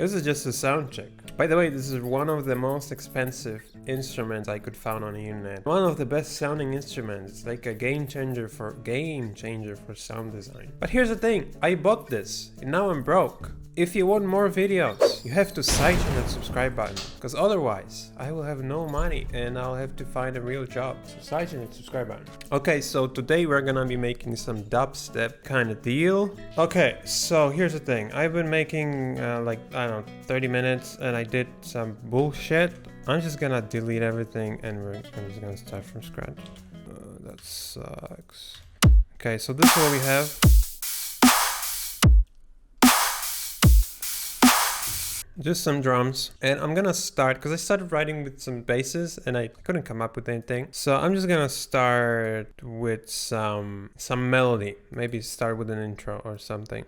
This is just a sound check. By the way, this is one of the most expensive instruments I could find on the internet. One of the best sounding instruments. It's like a game changer for sound design. But here's the thing, I bought this and now I'm broke. If you want more videos, you have to sidechain that subscribe button, because otherwise I will have no money and I'll have to find a real job. So sidechain that subscribe button. Okay, so today we're gonna be making some dubstep kind of deal. Okay, so here's the thing. I've been making like, I don't know, 30 minutes and I did some bullshit. I'm just gonna delete everything and I'm just gonna start from scratch. That sucks. Okay, so this is what we have. Just some drums, and I'm gonna start because I started writing with some basses and I couldn't come up with anything, so I'm just gonna start with some melody, maybe start with an intro or something.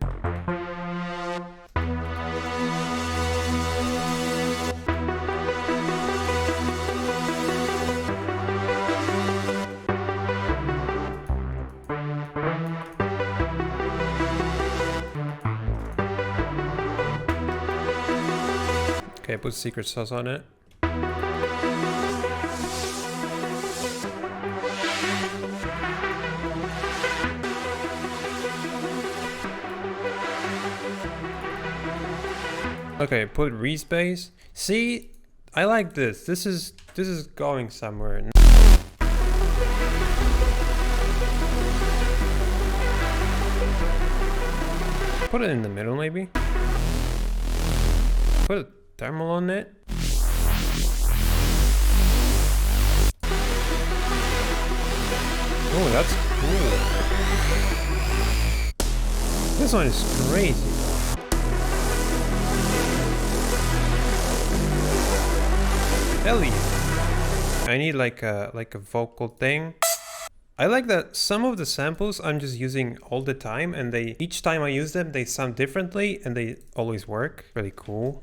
Okay, put secret sauce on it. Okay, put respace. See, I like this. This is going somewhere. Put it in the middle, maybe. Put a thermal on it. Oh, that's cool. This one is crazy. Hell yeah. I need like a vocal thing. I like that some of the samples I'm just using all the time, and each time I use them they sound differently and they always work. Really cool.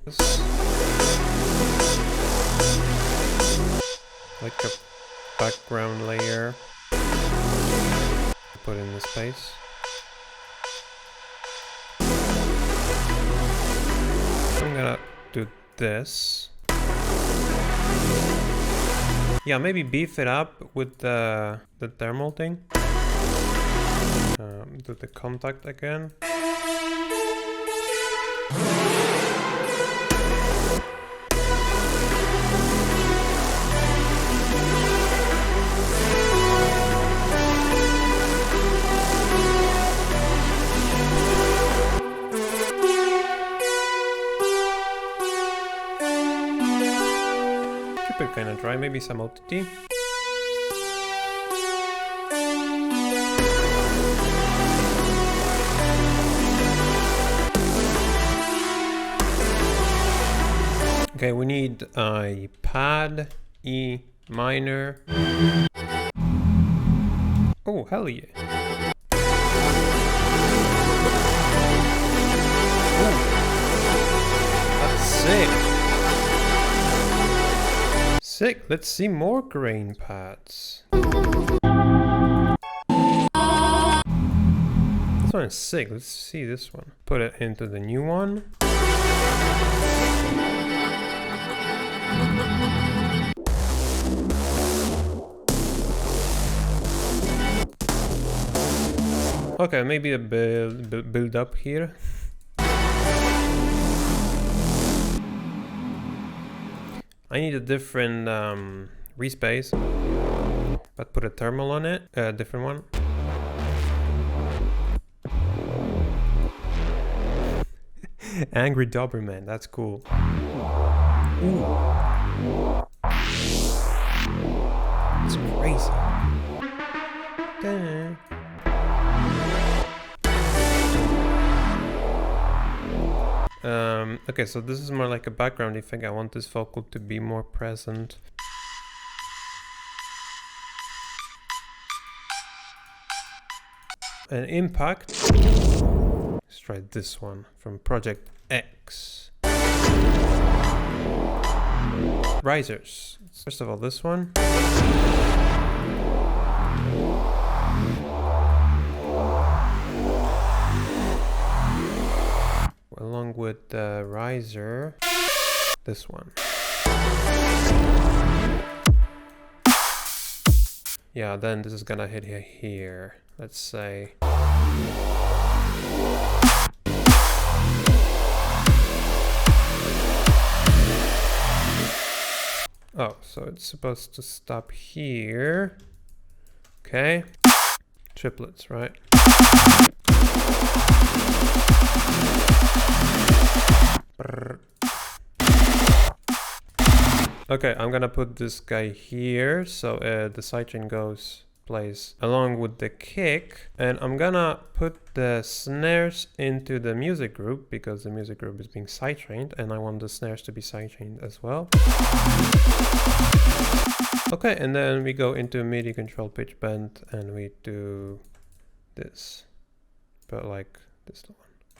Like a background layer. Put in the space. I'm gonna do this. Yeah, maybe beef it up with the thermal thing. Do the contact again. Keep it kind of dry, maybe some OTT. Okay, we need a pad, E minor. Oh, hell yeah. Ooh. That's sick. Sick, let's see more grain pads. This one is sick, let's see this one. Put it into the new one. Okay, maybe a build up here. I need a different respace, but put a thermal on it, a different one. Angry Doberman, that's cool. Ooh. It's crazy. Dang. Okay, so this is more like a background effect. I want this vocal to be more present. An impact. Let's try this one from Project X. Risers. First of all, this one. Along with with the riser. This one. Yeah, then this is gonna hit here. Let's say. Oh, so it's supposed to stop here. Okay. Triplets, right? Brr. Okay, I'm gonna put this guy here, so the sidechain plays along with the kick, and I'm gonna put the snares into the music group because the music group is being sidechained, and I want the snares to be sidechained as well. Okay, and then we go into MIDI control pitch bend, and we do this, but like this one.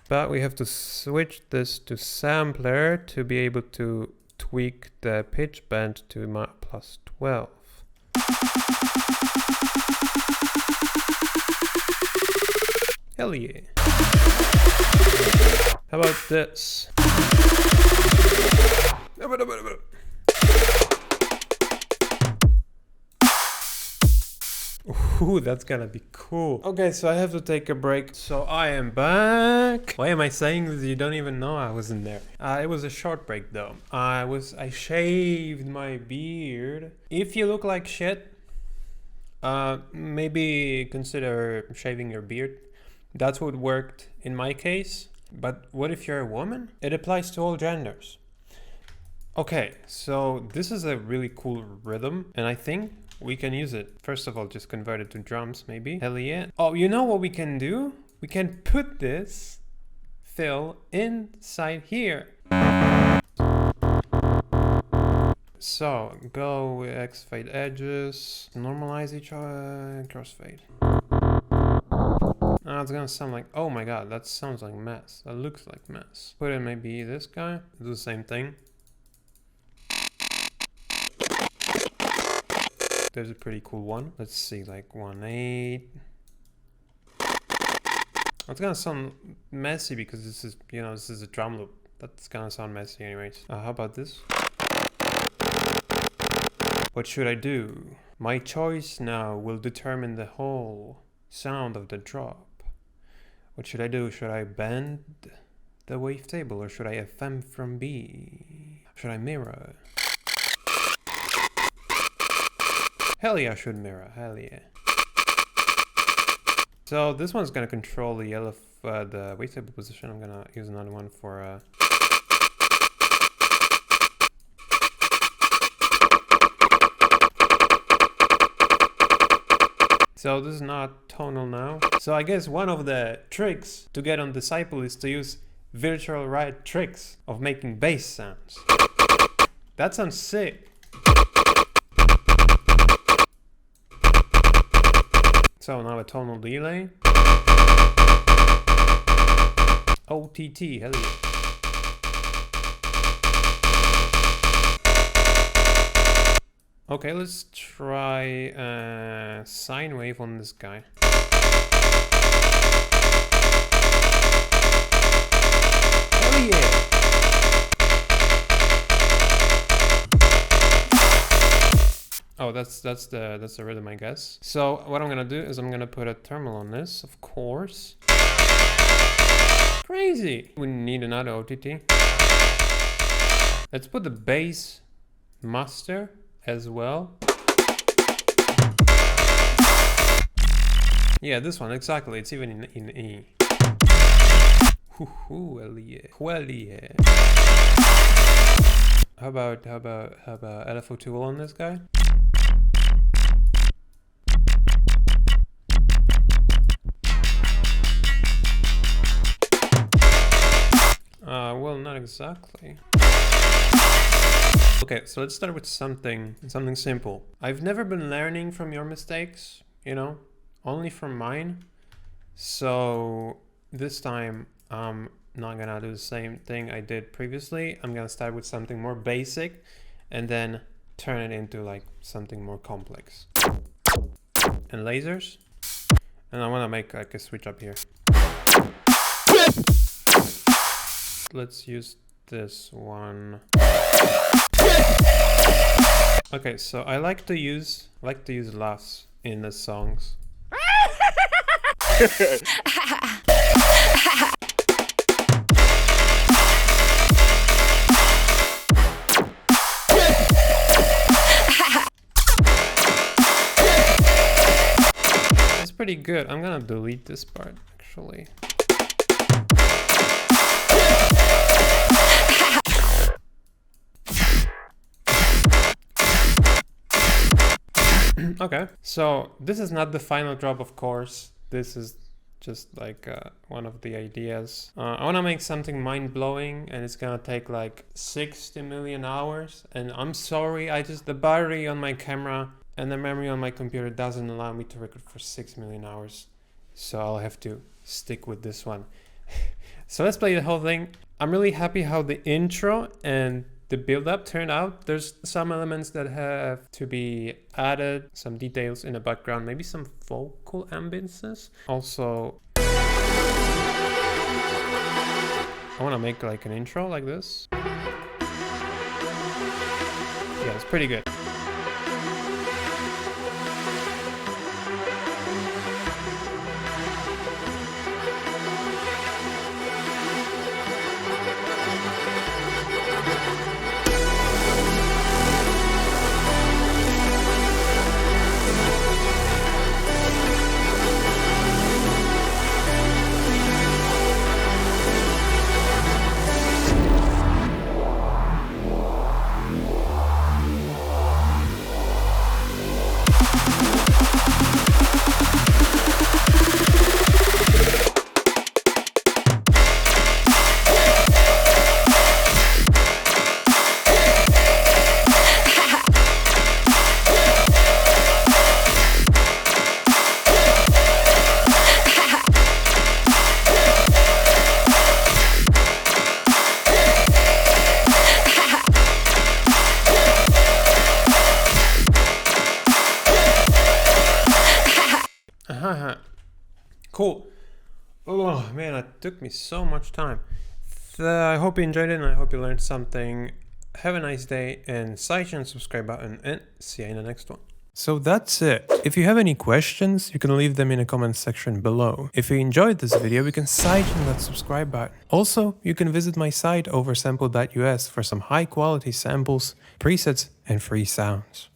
But we have to switch this to sampler to be able to tweak the pitch bend to +12. Hell yeah. How about this? Ooh, that's gonna be cool. Okay, so I have to take a break. So I am back. Why am I saying this? You don't even know I was in there. It was a short break though. I shaved my beard. If you look like shit, maybe consider shaving your beard. That's what worked in my case. But what if you're a woman? It applies to all genders. Okay, so this is a really cool rhythm, and I think we can use it. First of all, just convert it to drums, maybe. Hell yeah. Oh, you know what we can do? We can put this fill inside here. So, go with X-fade edges, normalize each other, crossfade. It's gonna sound like, oh my god, that sounds like mess. That looks like mess. Put in maybe this guy, do the same thing. There's a pretty cool one. Let's see, like 1/8. It's gonna sound messy because this is, you know, this is a drum loop. That's gonna sound messy anyways. How about this? What should I do? My choice now will determine the whole sound of the drop. What should I do? Should I bend the wavetable or should I FM from B? Should I mirror? Hell yeah, I should mirror. Hell yeah. So this one's gonna control the the wavetable position. I'm gonna use another one for So this is not tonal now. So I guess one of the tricks to get on Disciple is to use virtual right tricks of making bass sounds. That sounds sick. So now a tonal delay. OTT, hell yeah. Okay, let's try sine wave on this guy. Oh yeah! Oh, that's the rhythm, I guess. So what I'm gonna do is I'm gonna put a thermal on this, of course. Crazy! We need another OTT. Let's put the bass master as well. Yeah, this one, exactly. It's even in E. Well, yeah. Well, yeah. How about LFO tool on this guy? Well, not exactly. Okay, so let's start with something simple. I've never been learning from your mistakes, you know, only from mine. So this time I'm not gonna do the same thing I did previously. I'm gonna start with something more basic and then turn it into like something more complex. And lasers. And I wanna make like a switch up here. let's use this one. Okay, so I like to use laughs in the songs. That's pretty good. I'm gonna delete this part actually. Okay, so this is not the final drop, of course. This is just like one of the ideas. I want to make something mind-blowing, and it's gonna take like 60 million hours. And I'm sorry, the battery on my camera and the memory on my computer doesn't allow me to record for 6 million hours. So I'll have to stick with this one. So let's play the whole thing. I'm really happy how the intro and the build-up turned out. There's some elements that have to be added, some details in the background, maybe some vocal ambiences. Also, I want to make like an intro like this. Yeah, it's pretty good. Cool. Oh man, it took me so much time. I hope you enjoyed it, and I hope you learned something. Have a nice day, and side and subscribe button, and see you in the next one. So that's it. If you have any questions, you can leave them in the comment section below. If you enjoyed this video, you can side that subscribe button. Also, you can visit my site oversampled.us for some high quality samples, presets, and free sounds.